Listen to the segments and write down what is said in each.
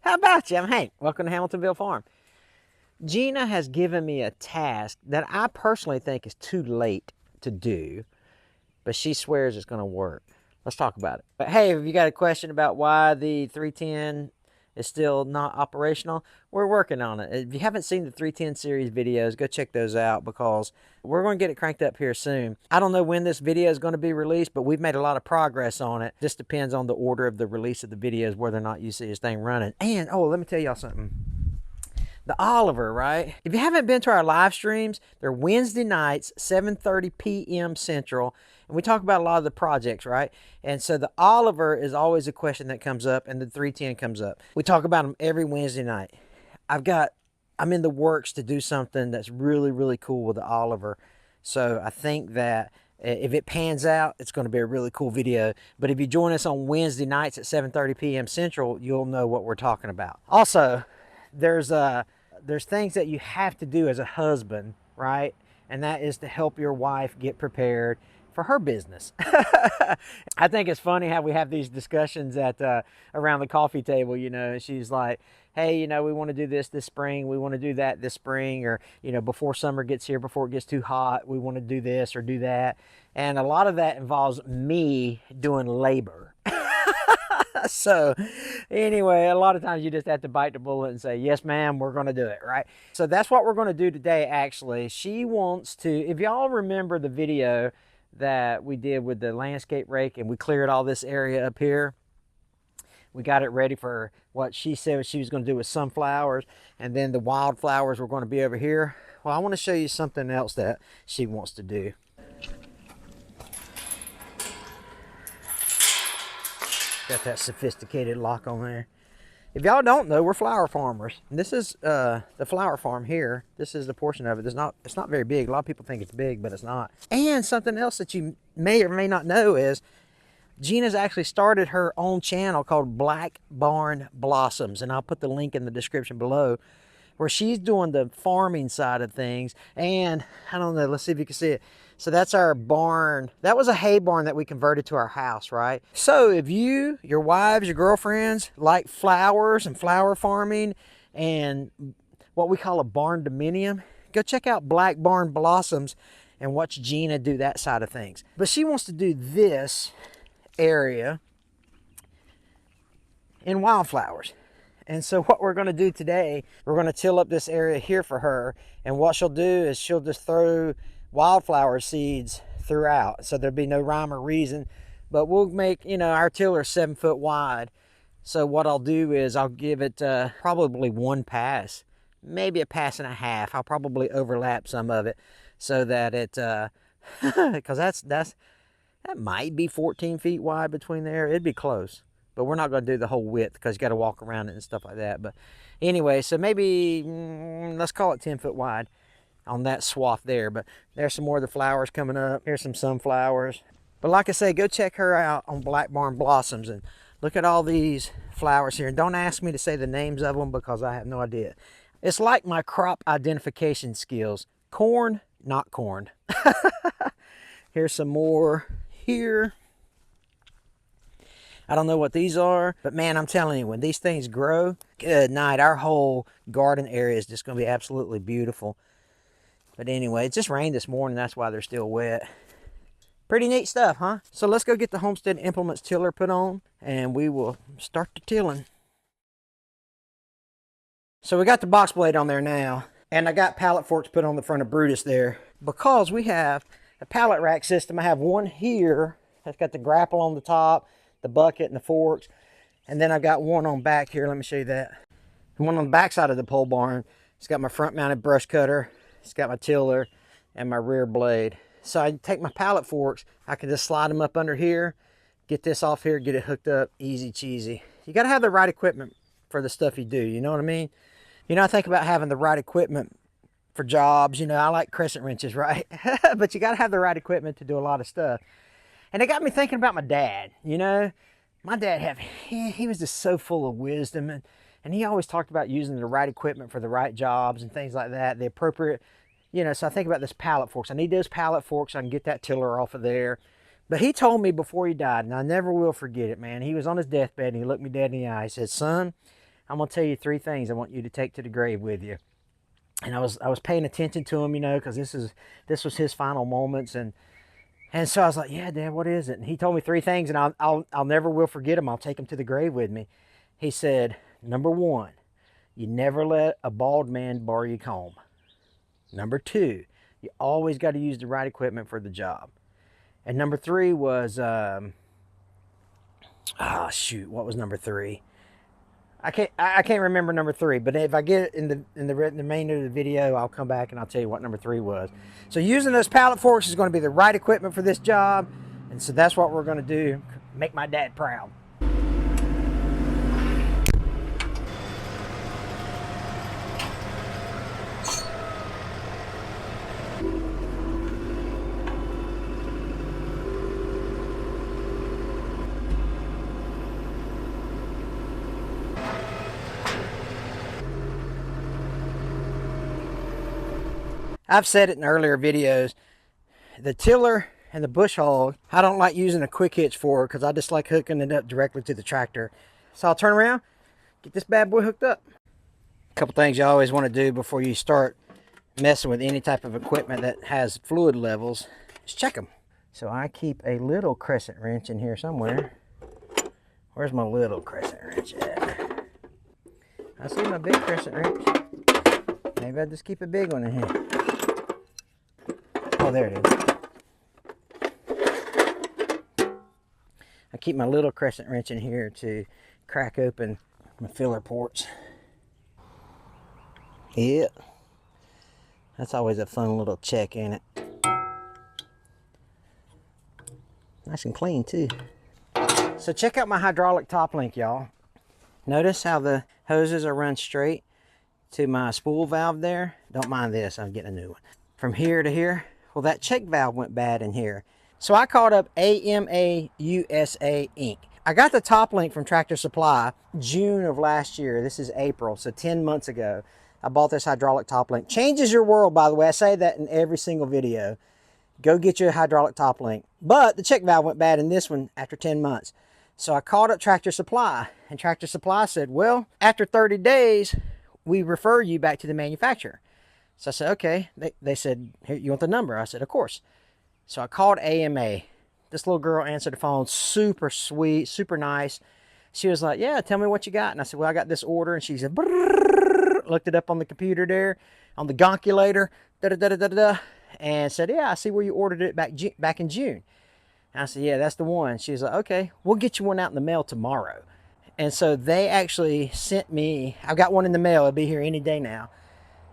How about you? I'm Hank. Welcome to Hamiltonville Farm. Gina has given me a task that I personally think is too late to do, but she swears it's going to work. Let's talk about it. But hey, if you got a question about why the 310 is still not operational, we're working on it. If you haven't seen the 310 series videos, go check those out because we're going to get it cranked up here soon. I don't know when this video is going to be released, but we've made a lot of progress on it. Just depends on the order of the release of the videos, whether or not you see this thing running. And, oh, let me tell y'all something. The Oliver, right? If you haven't been to our live streams, they're Wednesday nights, 7:30 p.m. Central, and we talk about a lot of the projects, right? And so the Oliver is always a question that comes up, and the 310 comes up. We talk about them every Wednesday night. I'm in the works to do something that's really, really cool with the Oliver. So I think that if it pans out, it's going to be a really cool video. But if you join us on Wednesday nights at 7:30 p.m. Central, you'll know what we're talking about. Also, there's things that you have to do as a husband, right? And that is to help your wife get prepared for her business. I think it's funny how we have these discussions at around the coffee table, you know, and she's like, hey, you know, we want to do this spring, we want to do that this spring, or, you know, before summer gets here, before it gets too hot, we want to do this or do that. And a lot of that involves me doing labor. So anyway, a lot of times you just have to bite the bullet and say, yes, ma'am, we're going to do it, right? So that's what we're going to do today, actually. She wants to, if y'all remember the video that we did with the landscape rake and we cleared all this area up here, we got it ready for what she said she was going to do with sunflowers, and then the wildflowers were going to be over here. Well, I want to show you something else that she wants to do. Got that sophisticated lock on there. If y'all don't know, we're flower farmers. And this is the flower farm here. This is the portion of it. It's not very big. A lot of people think it's big, but it's not. And something else that you may or may not know is Gina's actually started her own channel called Black Barn Blossoms. And I'll put the link in the description below, where she's doing the farming side of things. And I don't know, let's see if you can see it. So that's our barn. That was a hay barn that we converted to our house, right? So if you, your wives, your girlfriends like flowers and flower farming and what we call a barn dominium, go check out Black Barn Blossoms and watch Gina do that side of things. But she wants to do this area in wildflowers. And so what we're going to do today, we're going to till up this area here for her. And what she'll do is she'll just throw wildflower seeds throughout. So there'll be no rhyme or reason. But we'll make, you know, our tiller 7 foot wide. So what I'll do is I'll give it probably one pass, maybe a pass and a half. I'll probably overlap some of it so that it, because that might be 14 feet wide between there. It'd be close. But we're not going to do the whole width because you got to walk around it and stuff like that. But anyway, so maybe let's call it 10 foot wide on that swath there. But there's some more of the flowers coming up. Here's some sunflowers. But like I say, go check her out on Black Barn Blossoms and look at all these flowers here. And don't ask me to say the names of them because I have no idea. It's like my crop identification skills. Corn, not corn. Here's some more here. I don't know what these are, but man, I'm telling you, when these things grow, good night. Our whole garden area is just going to be absolutely beautiful. But anyway, it just rained this morning. That's why they're still wet. Pretty neat stuff, huh? So let's go get the Homestead Implements tiller put on, and we will start the tilling. So we got the box blade on there now, and I got pallet forks put on the front of Brutus there. Because we have a pallet rack system, I have one here that's got the grapple on the top, the bucket and the forks, and then I've got one on back here. Let me show you that. And one on the back side of the pole barn. It's got my front mounted brush cutter, it's got my tiller and my rear blade. So I take my pallet forks, I can just slide them up under here, get this off here, get it hooked up, easy cheesy. You got to have the right equipment for the stuff you do, you know what I mean? You know, I think about having the right equipment for jobs. You know, I like crescent wrenches, right? But you got to have the right equipment to do a lot of stuff. And it got me thinking about my dad. You know, my dad he was just so full of wisdom, and he always talked about using the right equipment for the right jobs and things like that, the appropriate, you know. So I think about this pallet forks. I need those pallet forks so I can get that tiller off of there. But he told me before he died, and I never will forget it, man. He was on his deathbed and he looked me dead in the eye. He said, son, I'm gonna tell you 3 things I want you to take to the grave with you. And I was paying attention to him, you know, because this was his final moments, and so I was like, yeah, Dad, what is it? And he told me 3 things, and I'll never will forget them. I'll take them to the grave with me. He said, number 1, you never let a bald man borrow your comb. Number 2, you always got to use the right equipment for the job. And number 3 was, what was number 3? I can't remember number 3, but if I get it in the remainder of the video, I'll come back and I'll tell you what number 3 was. So using those pallet forks is going to be the right equipment for this job, and so that's what we're going to do. Make my dad proud. I've said it in earlier videos, the tiller and the bush hog, I don't like using a quick hitch for because I just like hooking it up directly to the tractor. So I'll turn around, get this bad boy hooked up. A couple things you always want to do before you start messing with any type of equipment that has fluid levels is check them. So I keep a little crescent wrench in here somewhere. Where's my little crescent wrench at? I see my big crescent wrench. Maybe I'll just keep a big one in here. Oh, there it is. I keep my little crescent wrench in here to crack open my filler ports. Yeah. That's always a fun little check, ain't it? Nice and clean, too. So check out my hydraulic top link, y'all. Notice how the hoses are run straight to my spool valve there. Don't mind this, I'm getting a new one. From here to here, well, that check valve went bad in here. So I called up AMA USA Inc. I got the top link from Tractor Supply June of last year. This is April, so 10 months ago. I bought this hydraulic top link. Changes your world, by the way. I say that in every single video. Go get you a hydraulic top link. But the check valve went bad in this one after 10 months. So I called up Tractor Supply, and Tractor Supply said, well, after 30 days, we refer you back to the manufacturer. So I said, okay. They said, here, you want the number? I said, of course. So I called AMA. This little girl answered the phone, super sweet, super nice. She was like, yeah, tell me what you got. And I said, well, I got this order. And she said, brrr, looked it up on the computer there, on the gonculator, and said, yeah, I see where you ordered it back in June. And I said, yeah, that's the one. She was like, okay, we'll get you one out in the mail tomorrow. And so they actually sent me, I've got one in the mail. It'll be here any day now.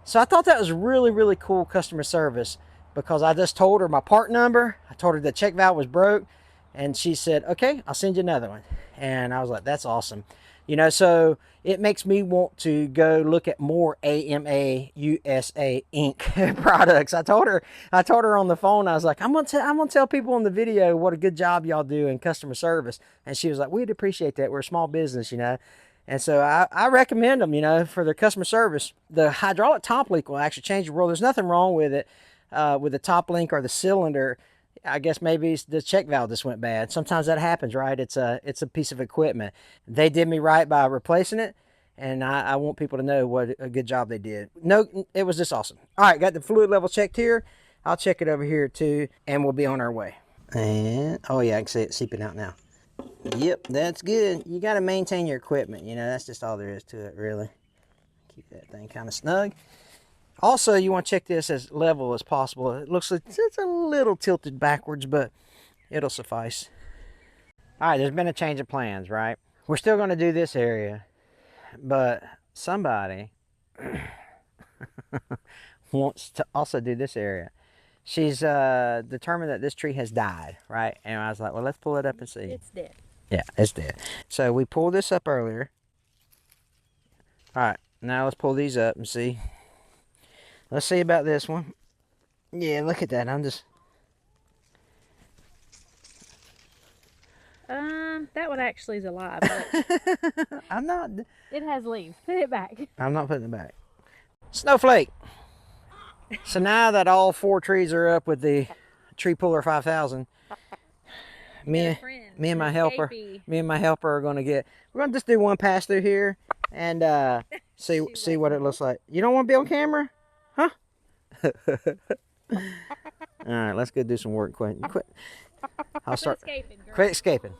So I thought that was really, really cool customer service, because I just told her my part number. I told her the check valve was broke, and she said, okay, I'll send you another one. And I was like, that's awesome. You know, so it makes me want to go look at more AMA USA Inc. products. I told her on the phone, I was like, I'm gonna tell people on the video what a good job y'all do in customer service. And she was like, we'd appreciate that. We're a small business, you know. And so I recommend them, you know, for their customer service. The hydraulic top link will actually change the world. There's nothing wrong with it, with the top link or the cylinder. I guess maybe the check valve just went bad. Sometimes that happens, right? It's a piece of equipment. They did me right by replacing it, and I want people to know what a good job they did. No, it was just awesome. All right, got the fluid level checked here. I'll check it over here too, and we'll be on our way. And, oh yeah, I can see it seeping out now. Yep, that's good. You got to maintain your equipment. You know, that's just all there is to it, really. Keep that thing kind of snug. Also, you want to check this as level as possible. It looks like it's a little tilted backwards, but it'll suffice. All right, there's been a change of plans, right? We're still going to do this area, but somebody wants to also do this area. She's determined that this tree has died, right? And I was like, well, let's pull it up and see. It's dead. Yeah, it's dead. So we pulled this up earlier. All right, now let's pull these up and see. Let's see about this one. Yeah, look at that. That one actually is alive. But I'm not. it has leaves. Put it back. I'm not putting it back. Snowflake. So now that all 4 trees are up with the Tree Puller 5000, me and my helper are going to we're going to just do one pass through here, and see what it looks like. You don't want to be on camera, huh? All right, let's go do some work. Quit. I'll start. Quit escaping.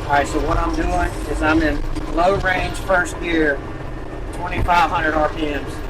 All right, so what I'm doing is I'm in low range first gear, 2,500 RPMs.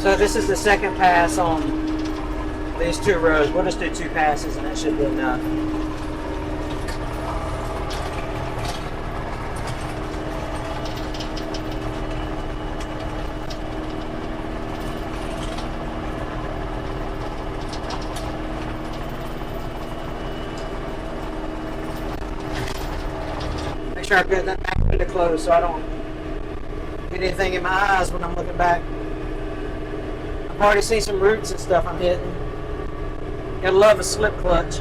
So this is the second pass on these 2 rows. We'll just do 2 passes and that should be enough. Make sure I get that back window closed so I don't get anything in my eyes when I'm looking back. I've already seen some roots and stuff I'm hitting. Gotta love a slip clutch.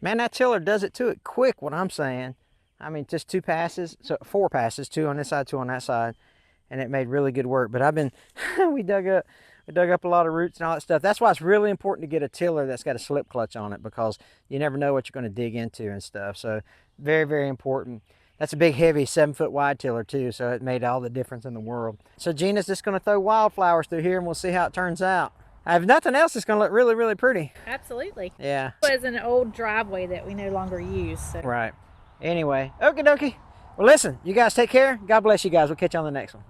Man, that tiller does it to it quick, what I'm saying. I mean, just 2 passes, so 4 passes, 2 on this side, 2 on that side, and it made really good work. But I've been, we dug up a lot of roots and all that stuff. That's why it's really important to get a tiller that's got a slip clutch on it, because you never know what you're going to dig into and stuff. So very, very important. That's a big, heavy 7-foot wide tiller too, so it made all the difference in the world. So Gina's just going to throw wildflowers through here and we'll see how it turns out. If nothing else, it's going to look really, really pretty. Absolutely. Yeah. It was an old driveway that we no longer use. So. Right. Anyway, okie dokie. Well, listen, you guys take care. God bless you guys. We'll catch you on the next one.